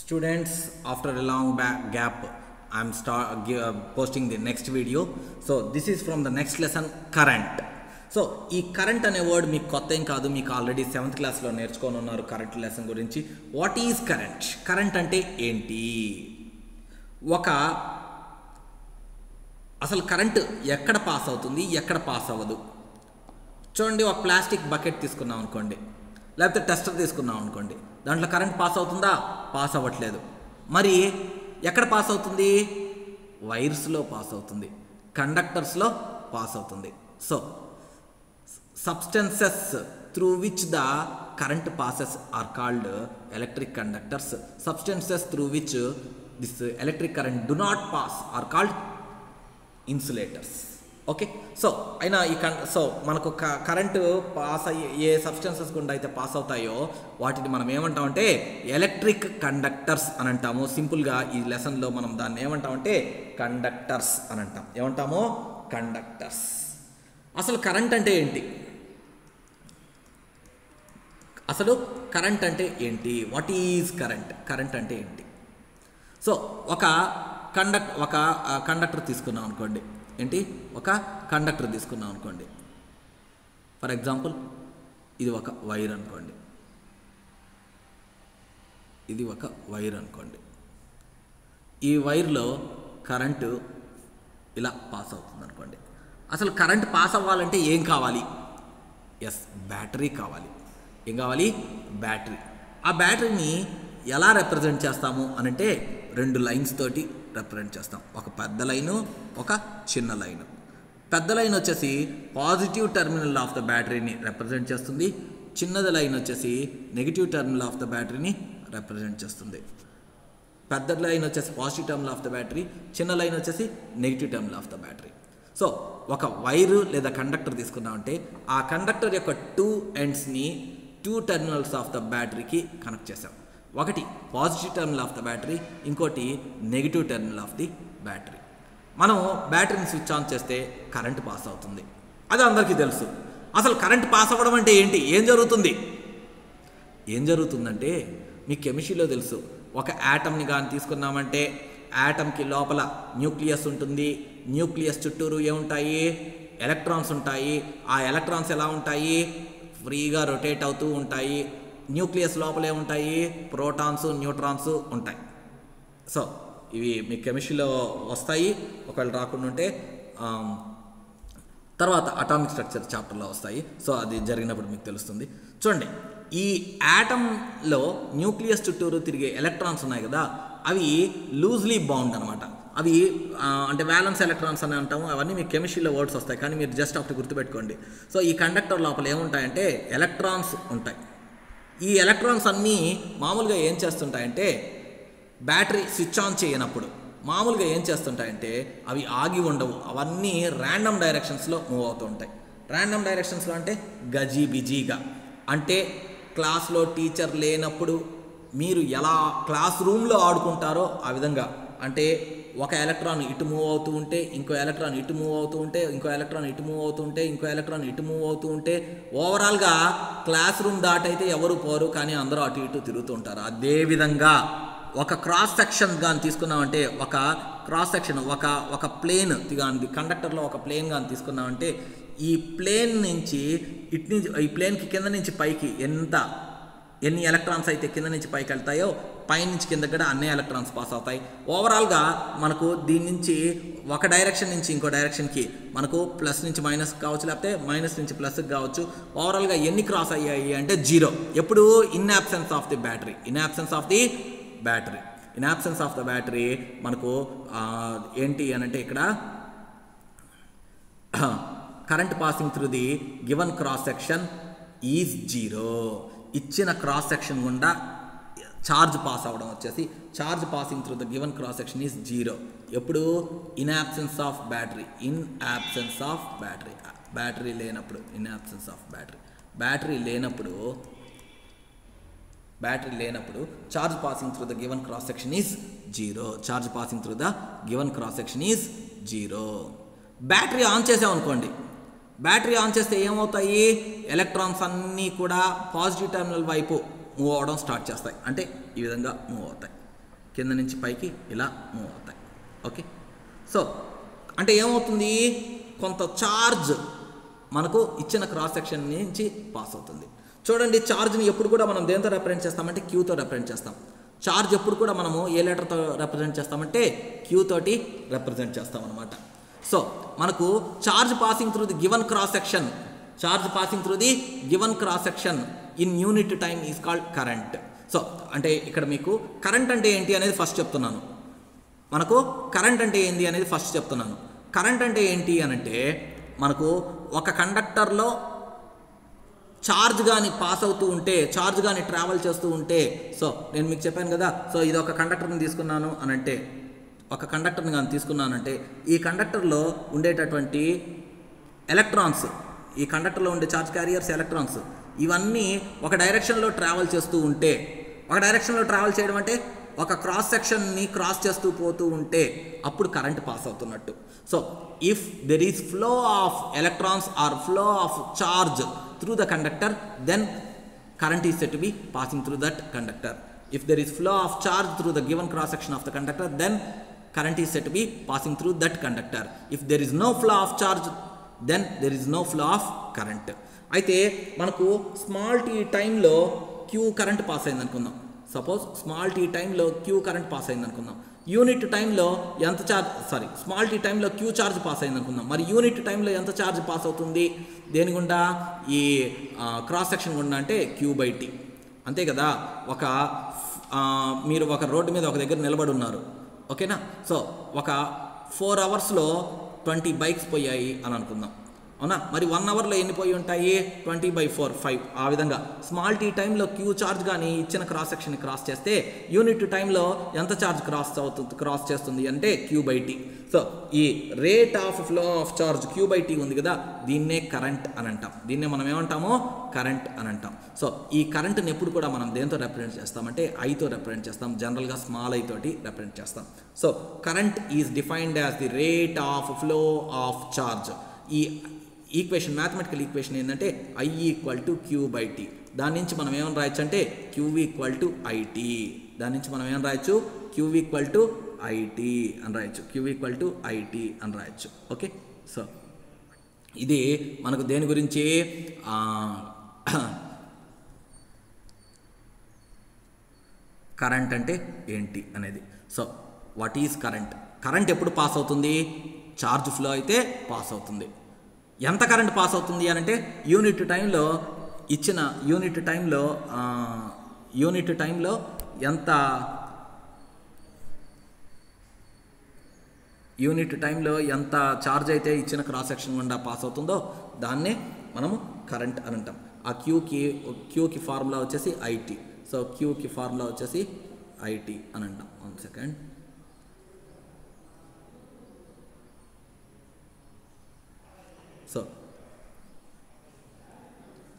Students, after a long gap, I am posting the next video. So this is from the next lesson, current. So ఈ current అనే word మీకు కొత్త ఏం కాదు, మీకు already 7th క్లాస్లో నేర్చుకొని ఉన్నారు కరెంట్ లెసన్ గురించి. What is current? కరెంట్ అంటే ఏంటి? అసలు కరెంట్ ఎక్కడ పాస్ అవుతుంది, ఎక్కడ పాస్ అవ్వదు? చూడండి, ఒక ప్లాస్టిక్ బకెట్ తీసుకున్నాం అనుకోండి, లేకపోతే టెస్టర్ తీసుకున్నాం అనుకోండి, దాంట్లో కరెంట్ పాస్ అవుతుందా? పాస్ అవ్వట్లేదు. మరి ఎక్కడ పాస్ అవుతుంది? వైర్స్లో పాస్ అవుతుంది, కండక్టర్స్లో పాస్ అవుతుంది. So substances through which the current passes are called electric conductors. Substances through which this electric current do not pass are called insulators. Okay, so అయినా so మనకు current pass అయ్యే ఏ substances గుండా అయితే pass అవుతాయో వాటిని మనం ఏమంటామంటే ఎలక్ట్రిక్ కండక్టర్స్ అని అంటాము. సింపుల్గా ఈ లెసన్లో మనం దాన్ని ఏమంటామంటే కండక్టర్స్ అని అంటాం. ఏమంటాము? కండక్టర్స్. అసలు కరెంట్ అంటే ఏంటి? What is current? కరెంట్ అంటే ఏంటి? సో ఒక కండక్టర్ తీసుకున్నాం అనుకోండి. ఏంటి? ఒక కండక్టర్ తీసుకున్నాం అనుకోండి. ఫర్ ఎగ్జాంపుల్, ఇది ఒక వైర్ అనుకోండి, ఇది ఒక వైర్ అనుకోండి. ఈ వైర్లో కరెంటు ఇలా పాస్ అవుతుంది అనుకోండి. అసలు కరెంట్ పాస్ అవ్వాలంటే ఏం కావాలి? బ్యాటరీ కావాలి. ఏం కావాలి? బ్యాటరీ. ఆ బ్యాటరీని ఎలా రిప్రజెంట్ చేస్తాము అనంటే 2 లైన్స్ తోటి రిప్రజెంట్ చేస్తాం. ఒక పెద్ద లైను, ఒక చిన్న లైను. పెద్ద లైన్ వచ్చేసి పాజిటివ్ టెర్మినల్ ఆఫ్ ద బ్యాటరీని రిప్రజెంట్ చేస్తుంది. చిన్నది లైన్ వచ్చేసి నెగిటివ్ టెర్మినల్ ఆఫ్ ద బ్యాటరీని రిప్రజెంట్ చేస్తుంది. పెద్ద లైన్ వచ్చేసి positive terminal of the battery, చిన్న లైన్ వచ్చేసి negative terminal of the battery. So ఒక వైరు లేదా కండక్టర్ తీసుకున్నామంటే ఆ కండక్టర్ యొక్క 2 ఎండ్స్ని 2 టెర్మినల్స్ ఆఫ్ ద బ్యాటరీకి కనెక్ట్ చేసాం. ఒకటి positive terminal of the battery, ఇంకోటి negative terminal of the battery. మనం బ్యాటరీని స్విచ్ ఆన్ చేస్తే కరెంట్ పాస్ అవుతుంది. అది అందరికీ తెలుసు. అసలు కరెంట్ పాస్ అవ్వడం అంటే ఏంటి? ఏం జరుగుతుందంటే మీకు కెమిస్ట్రీలో తెలుసు. ఒక యాటమ్ని కానీ తీసుకున్నామంటే యాటమ్కి లోపల న్యూక్లియస్ ఉంటుంది. న్యూక్లియస్ చుట్టూరు ఏముంటాయి? ఎలక్ట్రాన్స్ ఉంటాయి. ఆ ఎలక్ట్రాన్స్ ఎలా ఉంటాయి? ఫ్రీగా రొటేట్ అవుతూ ఉంటాయి. న్యూక్లియస్ లోపల ఏముంటాయి? ప్రోటాన్స్, న్యూట్రాన్స్ ఉంటాయి. సో ఇవి మీ కెమిస్ట్రీలో వస్తాయి. ఒకవేళ రాకుండా ఉంటే తర్వాత అటామిక్ స్ట్రక్చర్ చాప్టర్లో వస్తాయి. సో అది జరిగినప్పుడు మీకు తెలుస్తుంది. చూడండి, ఈ యాటంలో న్యూక్లియస్ చుట్టూరు తిరిగే ఎలక్ట్రాన్స్ ఉన్నాయి కదా, అవి లూజ్లీ బౌండ్ అనమాట. అవి అంటే వ్యాలెన్స్ ఎలక్ట్రాన్స్ అని అంటాము. అవన్నీ మీకు కెమిస్ట్రీలో వర్డ్స్ వస్తాయి, కానీ మీరు జస్ట్ ఒకటి గుర్తుపెట్టుకోండి. సో ఈ కండక్టర్ లోపల ఏముంటాయంటే ఎలక్ట్రాన్స్ ఉంటాయి. ఈ ఎలక్ట్రాన్స్ అన్నీ మామూలుగా ఏం చేస్తుంటాయంటే బ్యాటరీ స్విచ్ ఆన్ చేయనప్పుడు మామూలుగా ఏం చేస్తుంటాయంటే అవి ఆగి ఉండవు. అవన్నీ ర్యాండమ్ డైరెక్షన్స్లో మూవ్ అవుతూ ఉంటాయి. ర్యాండమ్ డైరెక్షన్స్లో అంటే గజిబిజిగా, అంటే క్లాస్లో టీచర్ లేనప్పుడు మీరు ఎలా క్లాస్ రూమ్లో ఆడుకుంటారో ఆ విధంగా. అంటే ఒక ఎలక్ట్రాన్ ఇటు మూవ్ అవుతూ ఉంటే ఇంకో ఎలక్ట్రాన్ ఇటు మూవ్ అవుతూ ఉంటే ఇంకో ఎలక్ట్రాన్ ఇటు మూవ్ అవుతూ ఉంటే ఇంకో ఎలక్ట్రాన్ ఇటు మూవ్ అవుతూ ఉంటే ఓవరాల్గా క్లాస్ రూమ్ దాటైతే ఎవరు పోరు, కానీ అందరూ అటు ఇటు తిరుగుతూ ఉంటారు. అదేవిధంగా ఒక క్రాస్ సెక్షన్ కానీ తీసుకున్నామంటే ఒక క్రాస్ సెక్షన్ ఒక ప్లేన్ కానీ కండక్టర్లో ఒక ప్లేన్ కానీ తీసుకున్నామంటే ఈ ప్లేన్ నుంచి ఈ ప్లేన్కి కింద నుంచి పైకి ఎన్ని ఎలక్ట్రాన్స్ అయితే కింద నుంచి పైకి వెళ్తాయో పైనుంచి కింద కూడా అన్ని ఎలక్ట్రాన్స్ పాస్ అవుతాయి. ఓవరాల్గా మనకు దీని నుంచి ఒక డైరెక్షన్ నుంచి ఇంకో డైరెక్షన్కి మనకు ప్లస్ నుంచి మైనస్ కావచ్చు, లేకపోతే మైనస్ నుంచి ప్లస్కి కావచ్చు. ఓవరాల్గా ఎన్ని క్రాస్ అయ్యాయి అంటే 0. ఎప్పుడు? In absence of the battery. In absence of the battery మనకు ఏంటి అని అంటే ఇక్కడ current passing through the given cross section is 0. ఇచ్చిన క్రాస్ సెక్షన్ గుండా ఛార్జ్ పాస్ అవ్వడం వచ్చేసి charge passing through the given cross section is 0. ఎప్పుడు? In absence of battery. Battery లేనప్పుడు ఇన్ యాబ్సెన్స్ ఆఫ్ బ్యాటరీ లేనప్పుడు charge passing through the given cross section is 0. Battery on చేసామనుకోండి, battery on చేస్తే ఏమవుతాయి? Electrons అన్నీ కూడా పాజిటివ్ టెర్మినల్ వైపు move అవ్వడం స్టార్ట్ చేస్తాయి. అంటే ఈ విధంగా మూవ్ అవుతాయి. కింద నుంచి పైకి ఇలా మూవ్ అవుతాయి. ఓకే, సో అంటే ఏమవుతుంది, కొంత ఛార్జ్ మనకు ఇచ్చిన క్రాస్ సెక్షన్ నుంచి పాస్ అవుతుంది. చూడండి, ఛార్జ్ని ఎప్పుడు కూడా మనం దేంతో రిప్రజెంట్ చేస్తామంటే క్యూతో రిప్రజెంట్ చేస్తాం. ఛార్జ్ ఎప్పుడు కూడా మనము ఏ లెటర్తో రిప్రజెంట్ చేస్తామంటే క్యూ తోటి రిప్రజెంట్ చేస్తాం అనమాట. సో మనకు charge passing through the given cross section, charge passing through the given cross section in unit time is called current. So అంటే ఇక్కడ మీకు కరెంట్ అంటే ఏంటి అనేది ఫస్ట్ చెప్తున్నాను. మనకు కరెంట్ అంటే ఏంటి అనేది ఫస్ట్ చెప్తున్నాను. కరెంట్ అంటే ఏంటి అనంటే మనకు ఒక కండక్టర్లో ఛార్జ్ కానీ పాస్ అవుతూ ఉంటే, ఛార్జ్ కానీ ట్రావెల్ చేస్తూ ఉంటే, సో నేను మీకు చెప్పాను కదా, సో ఇది ఒక కండక్టర్ని తీసుకున్నాను అనంటే, ఒక కండక్టర్ని కానీ తీసుకున్నానంటే ఈ కండక్టర్లో ఉండేటటువంటి ఎలక్ట్రాన్స్, ఈ కండక్టర్లో ఉండే ఛార్జ్ క్యారియర్స్ ఎలక్ట్రాన్స్ ఇవన్నీ ఒక డైరెక్షన్లో ట్రావెల్ చేస్తూ ఉంటే, ఒక డైరెక్షన్లో ట్రావెల్ చేయడం అంటే ఒక క్రాస్ సెక్షన్ని క్రాస్ చేస్తూ పోతూ ఉంటే అప్పుడు కరెంట్ పాస్ అవుతున్నట్టు. So if there is flow of electrons are flow of charge through the conductor, then current is said to be passing through that conductor. If there is flow of charge through the given cross section of the conductor, then current is said to be passing through that conductor. If there is no flow of charge, then there is no flow of current. అయితే మనకు small tea టైంలో queue current pass అయింది అనుకుందాం. Suppose small tea టైంలో queue current pass అయింది అనుకుందాం. Unit టైంలో ఎంత స్మాల్ టీ టైంలో క్యూ ఛార్జ్ పాస్ అయింది అనుకుందాం. మరి యూనిట్ టైంలో ఎంత ఛార్జ్ పాస్ అవుతుంది దేని గుండా, ఈ క్రాస్ సెక్షన్ గుండా, అంటే Q/T. అంతే కదా. మీరు ఒక రోడ్డు మీద ఒక దగ్గర నిలబడి ఉన్నారు, ఓకేనా. సో ఒక 4 అవర్స్లో 20 బైక్స్ పోయాయి అని అనుకుందాం, అవునా. మరి 1 అవర్లో ఎన్ని పోయి ఉంటాయి, 20/4 5. ఆ విధంగా స్మాల్ టీ టైంలో క్యూ ఛార్జ్ కానీ ఇచ్చిన క్రాస్ సెక్షన్ని క్రాస్ చేస్తే యూనిట్ టైంలో ఎంత ఛార్జ్ క్రాస్ చేస్తుంది అంటే Q/T. సో ఈ rate of flow of charge Q/T ఉంది కదా, దీన్నే కరెంట్ అని అంటాం. దీన్నే మనం ఏమంటాము, కరెంట్ అని అంటాం. సో ఈ కరెంట్ని ఎప్పుడు కూడా మనం దేంతో రిప్రజెంట్ చేస్తామంటే ఐతో రిప్రజెంట్ చేస్తాం. జనరల్గా స్మాల్ ఐ తోటి రిప్రజెంట్ చేస్తాం. So current is defined as the rate of flow of charge. ఈ ఈక్వేషన్, మ్యాథమెటికల్ ఈక్వేషన్ ఏంటంటే I = Q/T. దాని నుంచి మనం ఏమని రాయొచ్చు అంటే Q = IT. దాని నుంచి మనం ఏమని రాయొచ్చు, Q = IT అని రాయొచ్చు. Q = IT అని రాయొచ్చు. ఓకే, సో ఇది మనకు దేని గురించి, కరెంట్ అంటే ఏంటి అనేది. So what is current? Current ఎప్పుడు పాస్ అవుతుంది, ఛార్జ్ ఫ్లో అయితే పాస్ అవుతుంది. ఎంత కరెంట్ పాస్ అవుతుంది అని అంటే యూనిట్ టైంలో ఎంత ఛార్జ్ అయితే ఇచ్చిన క్రాస్ సెక్షన్ గుండా పాస్ అవుతుందో దాన్నే మనము కరెంట్ అని అంటాం. ఆ క్యూకి ఫార్ములా వచ్చేసి IT. సో క్యూకి ఫార్ములా వచ్చేసి IT అని అంటాం. 1 సెకండ్. సో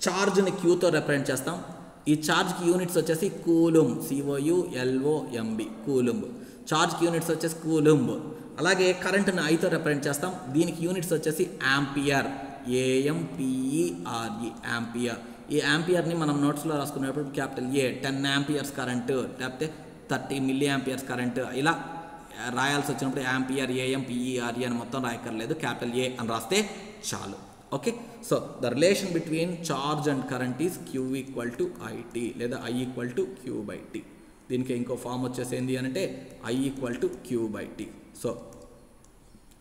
ఛార్జ్ని క్యూతో రిప్రజెంట్ చేస్తాం. ఈ ఛార్జ్కి యూనిట్స్ వచ్చేసి కూలుంబ్, COULOMB, కూలుంబ్. ఛార్జ్కి యూనిట్స్ వచ్చేసి కూలుంబ్. అలాగే కరెంట్ని ఐతో రిప్రజెంట్ చేస్తాం. దీనికి యూనిట్స్ వచ్చేసి యాంపియర్, AMPERE, యాంపియర్. ఈ యాంపియర్ని మనం నోట్స్లో రాసుకునేటప్పుడు క్యాపిటల్ A 10 amperes కరెంటు, లేకపోతే 30 milliamperes కరెంటు ఇలా రాయాల్సి వచ్చినప్పుడు యాంపియర్, AMPERE అని మొత్తం రాయక్కర్లేదు, క్యాపిటల్ A అని రాస్తే చాలు. Okay, so the relation between charge and current is Q = IT లేదా I = Q/T. దీనికి ఇంకో ఫామ్ వచ్చేసి ఏంటి అంటే I = Q/T. So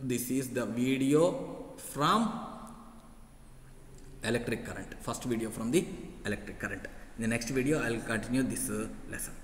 this is the video from electric current, first video from the electric current. In the next video I will continue this lesson.